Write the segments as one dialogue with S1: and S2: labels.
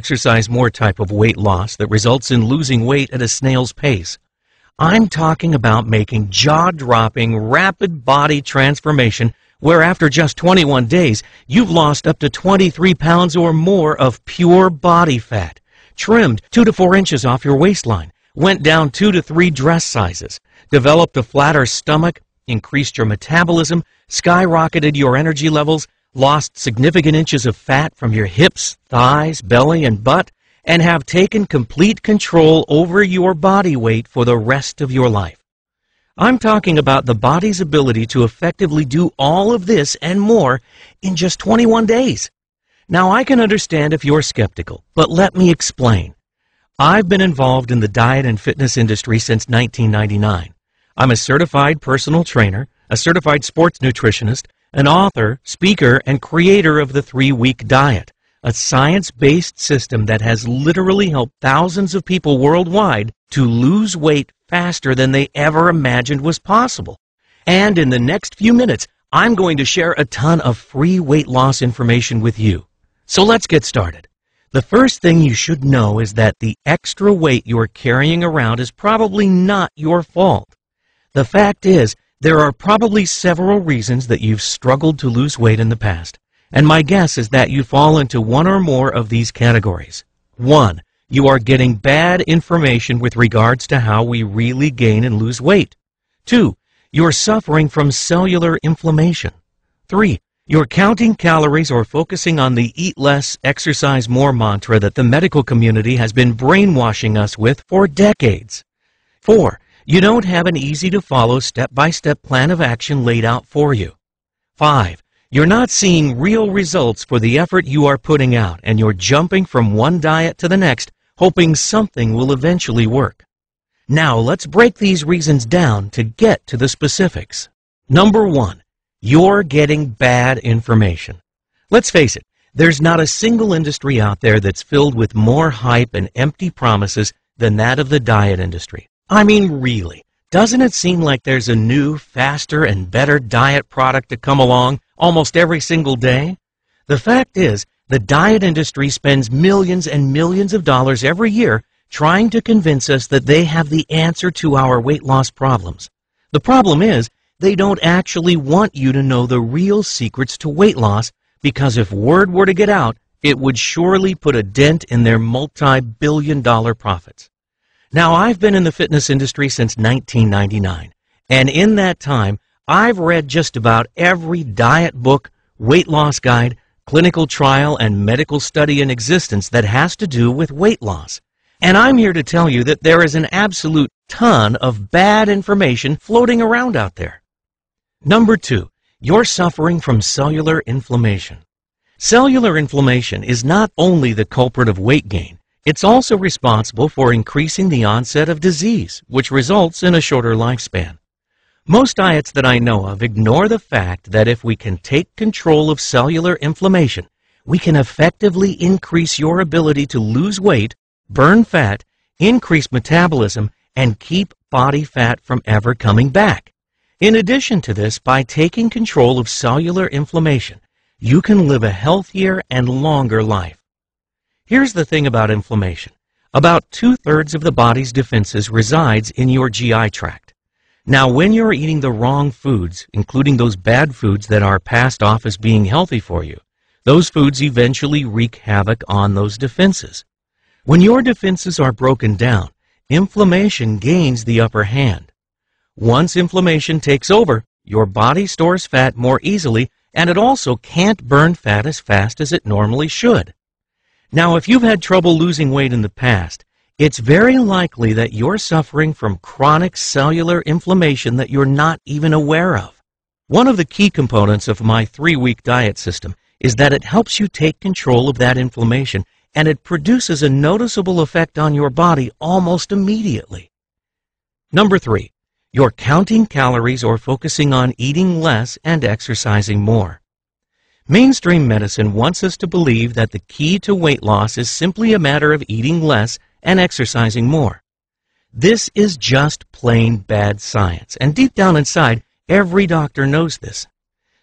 S1: exercise more type of weight loss that results in losing weight at a snail's pace. I'm talking about making jaw-dropping, rapid body transformation where after just 21 days, you've lost up to 23 pounds or more of pure body fat, trimmed 2 to 4 inches off your waistline, went down 2 to 3 dress sizes, developed a flatter stomach, increased your metabolism, skyrocketed your energy levels, lost significant inches of fat from your hips, thighs, belly, and butt, and have taken complete control over your body weight for the rest of your life. I'm talking about the body's ability to effectively do all of this and more in just 21 days. Now, I can understand if you're skeptical, but let me explain. I've been involved in the diet and fitness industry since 1999. I'm a certified personal trainer, a certified sports nutritionist, an author, speaker, and creator of the 3-week diet, a science-based system that has literally helped thousands of people worldwide to lose weight faster than they ever imagined was possible. And in the next few minutes, I'm going to share a ton of free weight loss information with you. So let's get started. The first thing you should know is that the extra weight you're carrying around is probably not your fault. The fact is, there are probably several reasons that you've struggled to lose weight in the past. And my guess is that you fall into one or more of these categories. 1. You are getting bad information with regards to how we really gain and lose weight. 2. You're suffering from cellular inflammation. 3. You're counting calories or focusing on the eat less, exercise more mantra that the medical community has been brainwashing us with for decades. 4. You don't have an easy-to-follow step-by-step plan of action laid out for you. 5. You're not seeing real results for the effort you are putting out, and you're jumping from one diet to the next, hoping something will eventually work. Now, let's break these reasons down to get to the specifics. Number 1, you're getting bad information. Let's face it, there's not a single industry out there that's filled with more hype and empty promises than that of the diet industry. I mean, really, doesn't it seem like there's a new, faster, and better diet product to come along almost every single day? The fact is, the diet industry spends millions and millions of dollars every year trying to convince us that they have the answer to our weight loss problems. The problem is, they don't actually want you to know the real secrets to weight loss, because if word were to get out, it would surely put a dent in their multi-billion-dollar profits. Now, I've been in the fitness industry since 1999, and in that time, I've read just about every diet book, weight loss guide, clinical trial, and medical study in existence that has to do with weight loss. And I'm here to tell you that there is an absolute ton of bad information floating around out there. Number 2, you're suffering from cellular inflammation. Cellular inflammation is not only the culprit of weight gain, it's also responsible for increasing the onset of disease, which results in a shorter lifespan. Most diets that I know of ignore the fact that if we can take control of cellular inflammation, we can effectively increase your ability to lose weight, burn fat, increase metabolism, and keep body fat from ever coming back. In addition to this, by taking control of cellular inflammation, you can live a healthier and longer life. Here's the thing about inflammation. About 2/3 of the body's defenses resides in your GI tract. Now, when you're eating the wrong foods, including those bad foods that are passed off as being healthy for you, those foods eventually wreak havoc on those defenses. When your defenses are broken down, inflammation gains the upper hand. Once inflammation takes over, your body stores fat more easily, and it also can't burn fat as fast as it normally should. Now, if you've had trouble losing weight in the past, it's very likely that you're suffering from chronic cellular inflammation that you're not even aware of. One of the key components of my 3-week diet system is that it helps you take control of that inflammation, and it produces a noticeable effect on your body almost immediately. Number 3, you're counting calories or focusing on eating less and exercising more. Mainstream medicine wants us to believe that the key to weight loss is simply a matter of eating less and exercising more. This is just plain bad science, and deep down inside, every doctor knows this.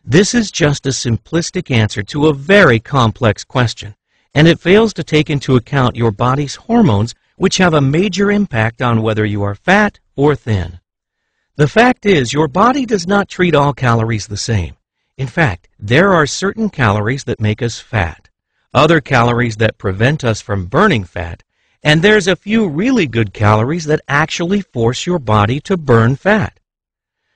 S1: This is just a simplistic answer to a very complex question, and it fails to take into account your body's hormones, which have a major impact on whether you are fat or thin. The fact is, your body does not treat all calories the same. In fact, there are certain calories that make us fat, other calories that prevent us from burning fat, and there's a few really good calories that actually force your body to burn fat.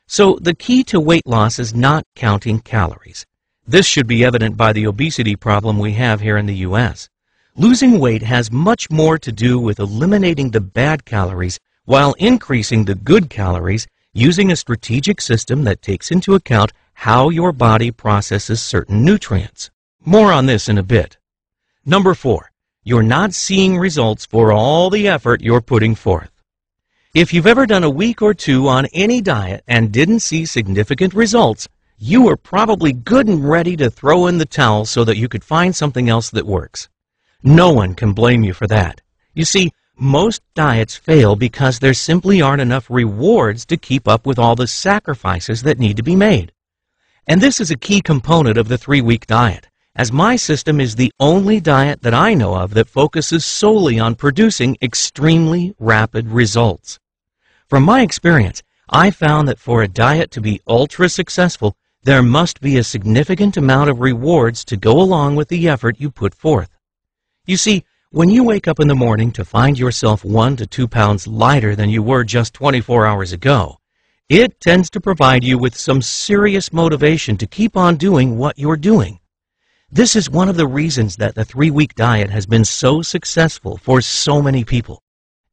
S1: So the key to weight loss is not counting calories. This should be evident by the obesity problem we have here in the U.S. Losing weight has much more to do with eliminating the bad calories while increasing the good calories using a strategic system that takes into account how your body processes certain nutrients. More on this in a bit. Number 4, you're not seeing results for all the effort you're putting forth. If you've ever done a week or two on any diet and didn't see significant results, you were probably good and ready to throw in the towel so that you could find something else that works. No one can blame you for that. You see, most diets fail because there simply aren't enough rewards to keep up with all the sacrifices that need to be made. And this is a key component of the 3-week diet, as my system is the only diet that I know of that focuses solely on producing extremely rapid results. From my experience, I found that for a diet to be ultra successful, there must be a significant amount of rewards to go along with the effort you put forth. You see, when you wake up in the morning to find yourself 1 to 2 pounds lighter than you were just 24 hours ago, it tends to provide you with some serious motivation to keep on doing what you're doing. This is one of the reasons that the 3-week diet has been so successful for so many people.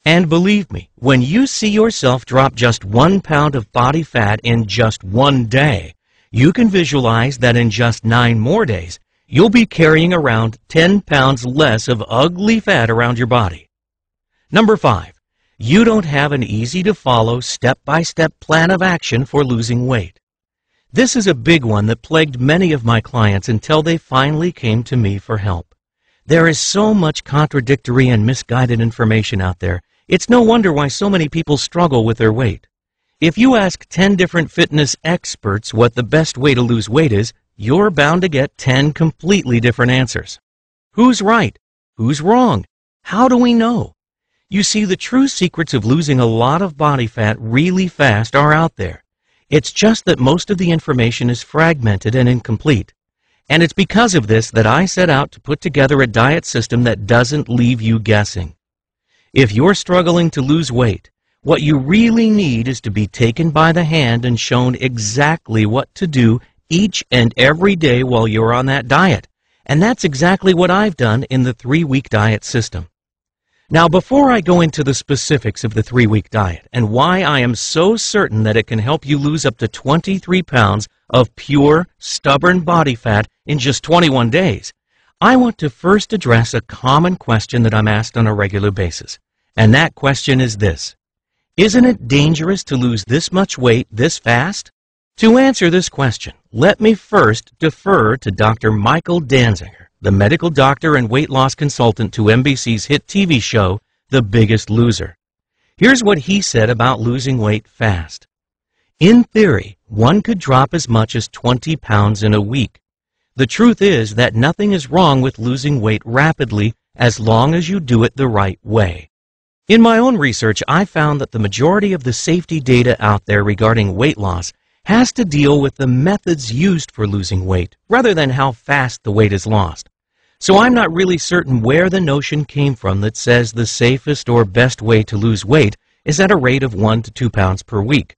S1: And believe me, when you see yourself drop just 1 pound of body fat in just 1 day, you can visualize that in just 9 more days, you'll be carrying around 10 pounds less of ugly fat around your body. Number 5, you don't have an easy-to-follow, step-by-step plan of action for losing weight. This is a big one that plagued many of my clients until they finally came to me for help. There is so much contradictory and misguided information out there. It's no wonder why so many people struggle with their weight. If you ask 10 different fitness experts what the best way to lose weight is, you're bound to get 10 completely different answers. Who's right? Who's wrong? How do we know? You see, the true secrets of losing a lot of body fat really fast are out there. It's just that most of the information is fragmented and incomplete. And it's because of this that I set out to put together a diet system that doesn't leave you guessing. If you're struggling to lose weight, what you really need is to be taken by the hand and shown exactly what to do each and every day while you're on that diet. And that's exactly what I've done in the 3-week diet system. Now, before I go into the specifics of the 3-week diet and why I am so certain that it can help you lose up to 23 pounds of pure, stubborn body fat in just 21 days, I want to first address a common question that I'm asked on a regular basis. And that question is this: isn't it dangerous to lose this much weight this fast? To answer this question, let me first defer to Dr. Michael Danziger, the medical doctor and weight loss consultant to NBC's hit TV show, The Biggest Loser. Here's what he said about losing weight fast. In theory, one could drop as much as 20 pounds in a week. The truth is that nothing is wrong with losing weight rapidly as long as you do it the right way. In my own research, I found that the majority of the safety data out there regarding weight loss has to deal with the methods used for losing weight, rather than how fast the weight is lost. So I'm not really certain where the notion came from that says the safest or best way to lose weight is at a rate of 1 to 2 pounds per week.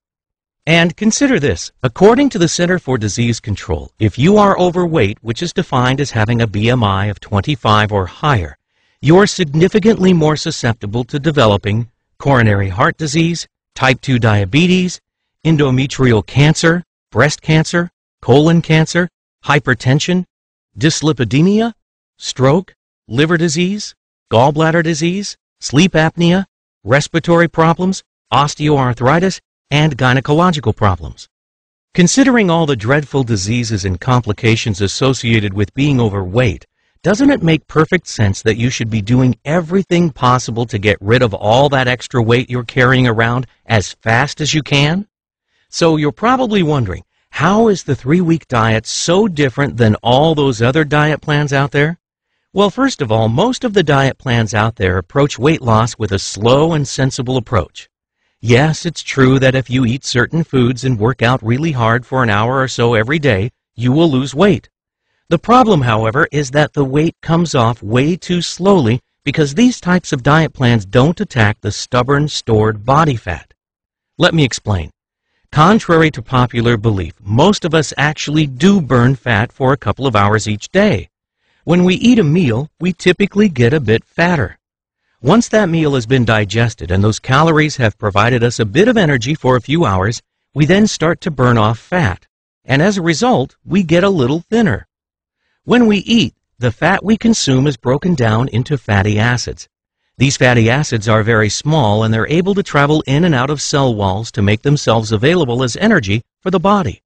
S1: And consider this, according to the Center for Disease Control, if you are overweight, which is defined as having a BMI of 25 or higher, you're significantly more susceptible to developing coronary heart disease, type 2 diabetes, endometrial cancer, breast cancer, colon cancer, hypertension, dyslipidemia, stroke, liver disease, gallbladder disease, sleep apnea, respiratory problems, osteoarthritis, and gynecological problems. Considering all the dreadful diseases and complications associated with being overweight, doesn't it make perfect sense that you should be doing everything possible to get rid of all that extra weight you're carrying around as fast as you can? So you're probably wondering, how is the 3-week diet so different than all those other diet plans out there? Well, first of all, most of the diet plans out there approach weight loss with a slow and sensible approach. Yes, it's true that if you eat certain foods and work out really hard for an hour or so every day, you will lose weight. The problem, however, is that the weight comes off way too slowly because these types of diet plans don't attack the stubborn, stored body fat. Let me explain. Contrary to popular belief, most of us actually do burn fat for a couple of hours each day. When we eat a meal, we typically get a bit fatter. Once that meal has been digested and those calories have provided us a bit of energy for a few hours, we then start to burn off fat, and as a result, we get a little thinner. When we eat, the fat we consume is broken down into fatty acids. These fatty acids are very small and they're able to travel in and out of cell walls to make themselves available as energy for the body.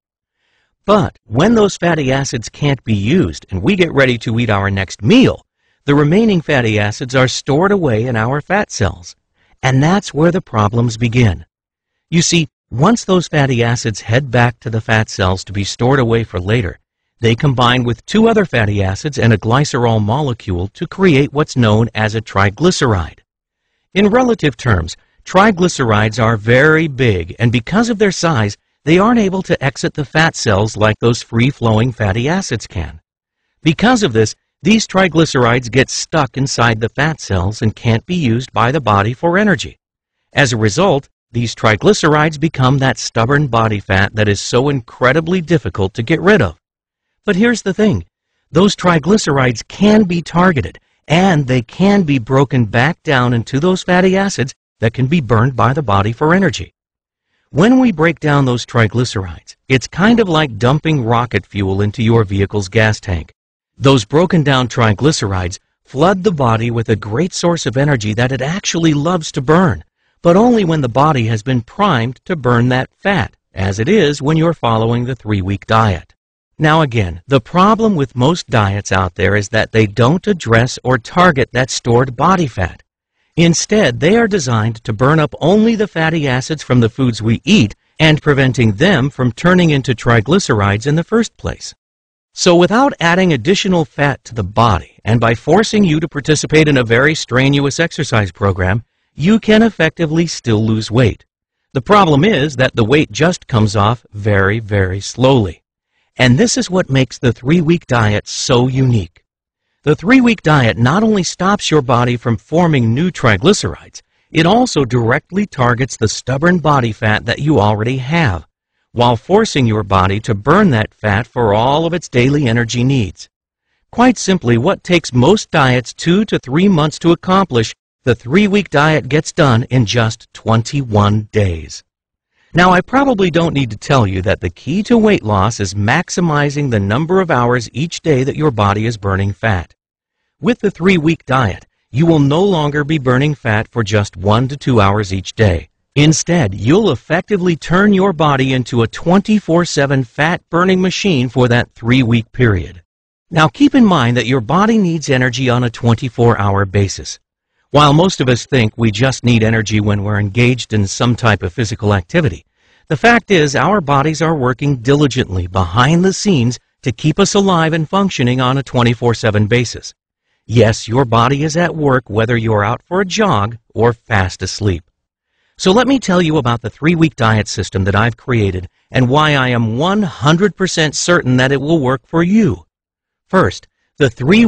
S1: But when those fatty acids can't be used and we get ready to eat our next meal, the remaining fatty acids are stored away in our fat cells, and that's where the problems begin. You see, once those fatty acids head back to the fat cells to be stored away for later, they combine with two other fatty acids and a glycerol molecule to create what's known as a triglyceride. In relative terms, triglycerides are very big, and because of their size, they aren't able to exit the fat cells like those free-flowing fatty acids can. Because of this, these triglycerides get stuck inside the fat cells and can't be used by the body for energy. As a result, these triglycerides become that stubborn body fat that is so incredibly difficult to get rid of. But here's the thing. Those triglycerides can be targeted, and they can be broken back down into those fatty acids that can be burned by the body for energy. When we break down those triglycerides, it's kind of like dumping rocket fuel into your vehicle's gas tank. Those broken down triglycerides flood the body with a great source of energy that it actually loves to burn, but only when the body has been primed to burn that fat, as it is when you're following the 3-week diet. Now again, the problem with most diets out there is that they don't address or target that stored body fat. Instead, they are designed to burn up only the fatty acids from the foods we eat and preventing them from turning into triglycerides in the first place. So without adding additional fat to the body and by forcing you to participate in a very strenuous exercise program, you can effectively still lose weight. The problem is that the weight just comes off very, very slowly. And this is what makes the 3-week diet so unique. The 3-week diet not only stops your body from forming new triglycerides, it also directly targets the stubborn body fat that you already have, while forcing your body to burn that fat for all of its daily energy needs. Quite simply, what takes most diets 2 to 3 months to accomplish, the 3-week diet gets done in just 21 days. Now, I probably don't need to tell you that the key to weight loss is maximizing the number of hours each day that your body is burning fat. With the 3-week diet, you will no longer be burning fat for just 1 to 2 hours each day. Instead, you'll effectively turn your body into a 24/7 fat-burning machine for that 3-week period. Now, keep in mind that your body needs energy on a 24-hour basis. While most of us think we just need energy when we're engaged in some type of physical activity, the fact is our bodies are working diligently behind the scenes to keep us alive and functioning on a 24/7 basis. Yes, your body is at work whether you're out for a jog or fast asleep. So let me tell you about the 3-week diet system that I've created and why I am 100% certain that it will work for you. First, the 3